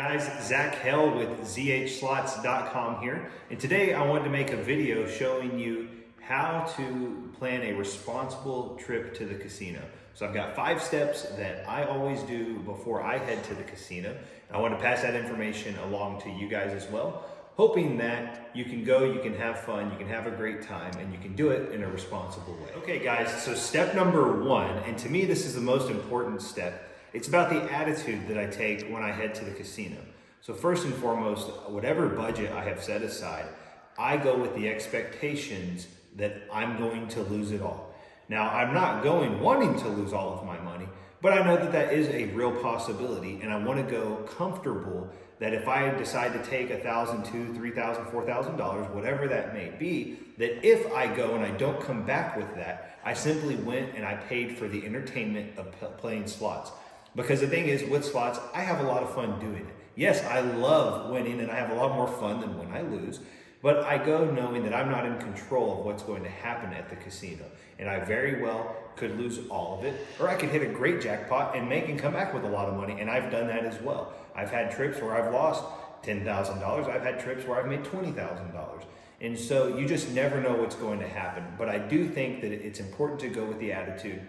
guys, Zach Hell with zhslots.com here, and today I wanted to make a video showing you how to plan a responsible trip to the casino. So I've got 5 steps that I always do before I head to the casino. I want to pass that information along to you guys as well, hoping that you can go, you can have fun, you can have a great time, and you can do it in a responsible way. Okay guys, so step number 1, and to me this is the most important step. It's about the attitude that I take when I head to the casino. So first and foremost, whatever budget I have set aside, I go with the expectations that I'm going to lose it all. Now, I'm not going wanting to lose all of my money, but I know that that is a real possibility, and I want to go comfortable that if I decide to take $1,000, $2,000, $3,000, $4,000, whatever that may be, that if I go and I don't come back with that, I simply went and I paid for the entertainment of playing slots. Because the thing is, with slots, I have a lot of fun doing it. Yes, I love winning and I have a lot more fun than when I lose, but I go knowing that I'm not in control of what's going to happen at the casino. And I very well could lose all of it, or I could hit a great jackpot and make and come back with a lot of money, and I've done that as well. I've had trips where I've lost $10,000. I've had trips where I've made $20,000. And so you just never know what's going to happen. But I do think that it's important to go with the attitude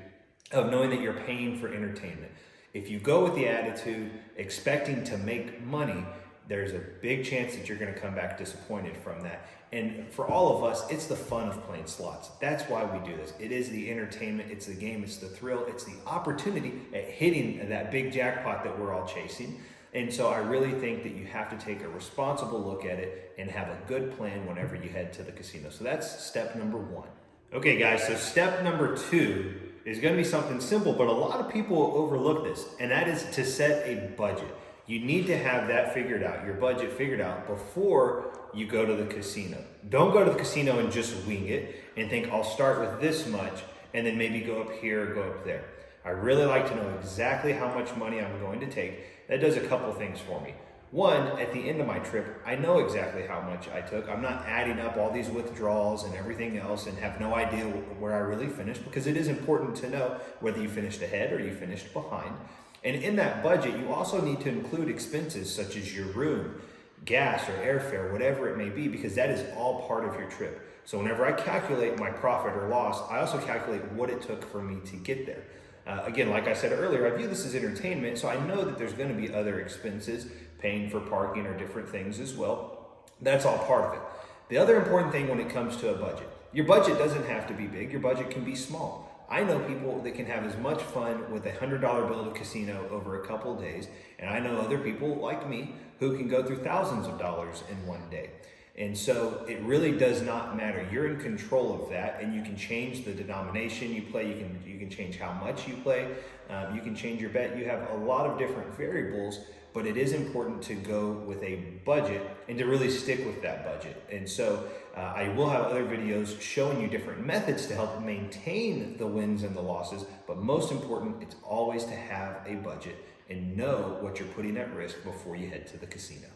of knowing that you're paying for entertainment. If you go with the attitude expecting to make money, there's a big chance that you're going to come back disappointed from that. And for all of us, it's the fun of playing slots. That's why we do this. It is the entertainment, it's the game, it's the thrill, it's the opportunity at hitting that big jackpot that we're all chasing. And so I really think that you have to take a responsible look at it and have a good plan whenever you head to the casino. So that's step number 1. Okay guys, so step number 2 is going to be something simple, but a lot of people overlook this, and that is to set a budget. You need to have that figured out, your budget figured out, before you go to the casino. Don't go to the casino and just wing it and think, I'll start with this much and then maybe go up here or go up there. I really like to know exactly how much money I'm going to take. That does a couple things for me. One, at the end of my trip, I know exactly how much I took. I'm not adding up all these withdrawals and everything else and have no idea where I really finished, because it is important to know whether you finished ahead or you finished behind. And in that budget, you also need to include expenses such as your room, gas or airfare, whatever it may be, because that is all part of your trip. So whenever I calculate my profit or loss, I also calculate what it took for me to get there. Again, like I said earlier, I view this as entertainment, so I know that there's going to be other expenses, paying for parking or different things as well. That's all part of it. The other important thing when it comes to a budget, your budget doesn't have to be big, your budget can be small. I know people that can have as much fun with a $100 bill at a casino over a couple of days, and I know other people like me who can go through thousands of dollars in one day. And so it really does not matter. You're in control of that, and you can change the denomination you play. You can change how much you play. You can change your bet. You have a lot of different variables, but it is important to go with a budget and to really stick with that budget. And so I will have other videos showing you different methods to help maintain the wins and the losses, but most important, it's always to have a budget and know what you're putting at risk before you head to the casino.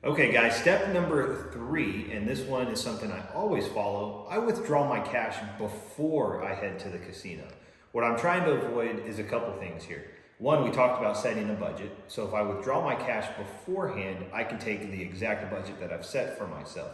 Okay guys, step number 3, and this one is something I always follow. I withdraw my cash before I head to the casino. What I'm trying to avoid is a couple things here. One, we talked about setting a budget. So if I withdraw my cash beforehand, I can take the exact budget that I've set for myself.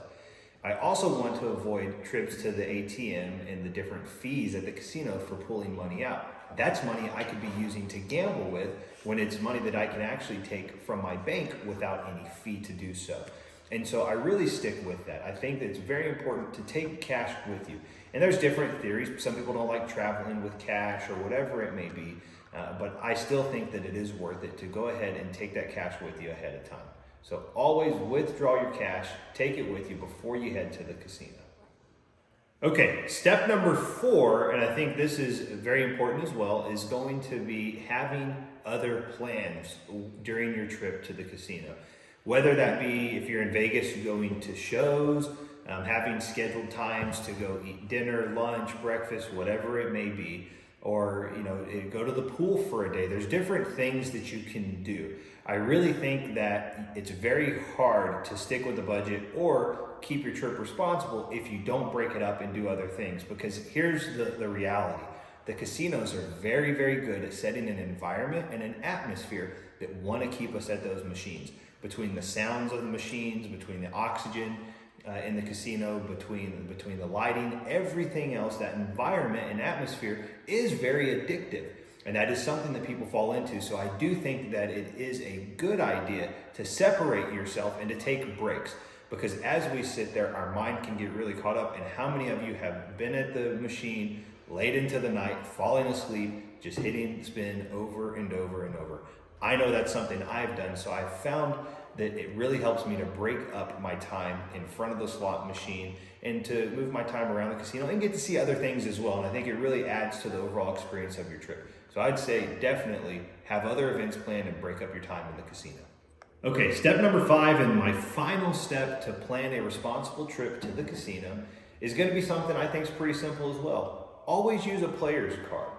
I also want to avoid trips to the ATM and the different fees at the casino for pulling money out. That's money I could be using to gamble with when it's money that I can actually take from my bank without any fee to do so. And so I really stick with that. I think that it's very important to take cash with you. And there's different theories. Some people don't like traveling with cash or whatever it may be. But I still think that it is worth it to go ahead and take that cash with you ahead of time. So always withdraw your cash, take it with you before you head to the casino. Okay, step number 4, and I think this is very important as well, is going to be having other plans during your trip to the casino. Whether that be, if you're in Vegas, going to shows, having scheduled times to go eat dinner, lunch, breakfast, whatever it may be, or go to the pool for a day. There's different things that you can do. I really think that it's very hard to stick with the budget or keep your trip responsible if you don't break it up and do other things, because here's the reality. The casinos are very, very good at setting an environment and an atmosphere that want to keep us at those machines. Between the sounds of the machines, between the oxygen in the casino, between the lighting, everything else, that environment and atmosphere is very addictive. And that is something that people fall into. So I do think that it is a good idea to separate yourself and to take breaks. Because as we sit there, our mind can get really caught up. And how many of you have been at the machine late into the night, falling asleep, just hitting spin over and over and over? I know that's something I've done. So I've found that it really helps me to break up my time in front of the slot machine and to move my time around the casino and get to see other things as well. And I think it really adds to the overall experience of your trip. So I'd say definitely have other events planned and break up your time in the casino. Okay, step number 5, and my final step to plan a responsible trip to the casino, is going to be something I think is pretty simple as well. Always use a player's card.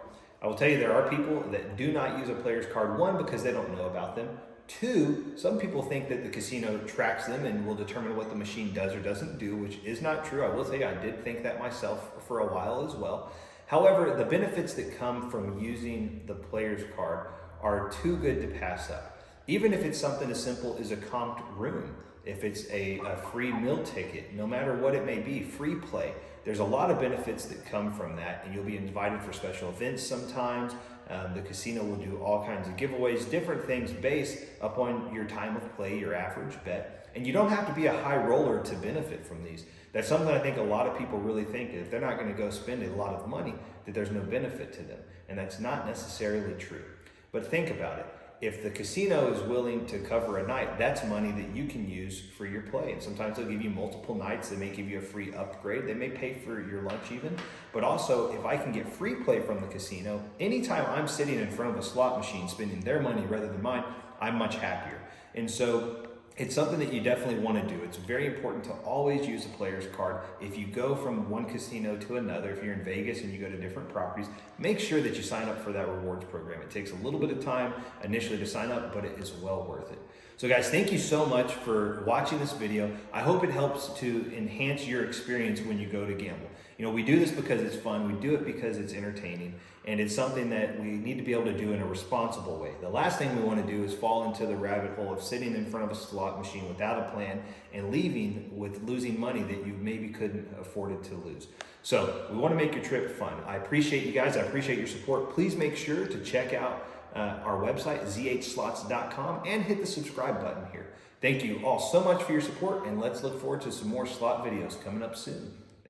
I will tell you, there are people that do not use a player's card. 1, because they don't know about them. 2, some people think that the casino tracks them and will determine what the machine does or doesn't do, which is not true. I will say I did think that myself for a while as well. However, the benefits that come from using the player's card are too good to pass up. Even if it's something as simple as a comped room, if it's a free meal ticket, no matter what it may be, free play, there's a lot of benefits that come from that, and you'll be invited for special events sometimes. The casino will do all kinds of giveaways, different things based upon your time of play, your average bet. And you don't have to be a high roller to benefit from these. That's something I think a lot of people really think, that if they're not going to go spend a lot of money, that there's no benefit to them. And that's not necessarily true. But think about it. If the casino is willing to cover a night, that's money that you can use for your play. And sometimes they'll give you multiple nights. They may give you a free upgrade. They may pay for your lunch even. But also, if I can get free play from the casino, anytime I'm sitting in front of a slot machine spending their money rather than mine, I'm much happier. And so it's something that you definitely want to do. It's very important to always use a player's card. If you go from one casino to another, if you're in Vegas and you go to different properties, make sure that you sign up for that rewards program. It takes a little bit of time initially to sign up, but it is well worth it. So guys, thank you so much for watching this video. I hope it helps to enhance your experience when you go to gamble. You know, we do this because it's fun. We do it because it's entertaining. And it's something that we need to be able to do in a responsible way. The last thing we want to do is fall into the rabbit hole of sitting in front of a slot machine without a plan and leaving with losing money that you maybe couldn't afford it to lose. So we want to make your trip fun. I appreciate you guys. I appreciate your support. Please make sure to check out our website, zhslots.com, and hit the subscribe button here. Thank you all so much for your support, and let's look forward to some more slot videos coming up soon.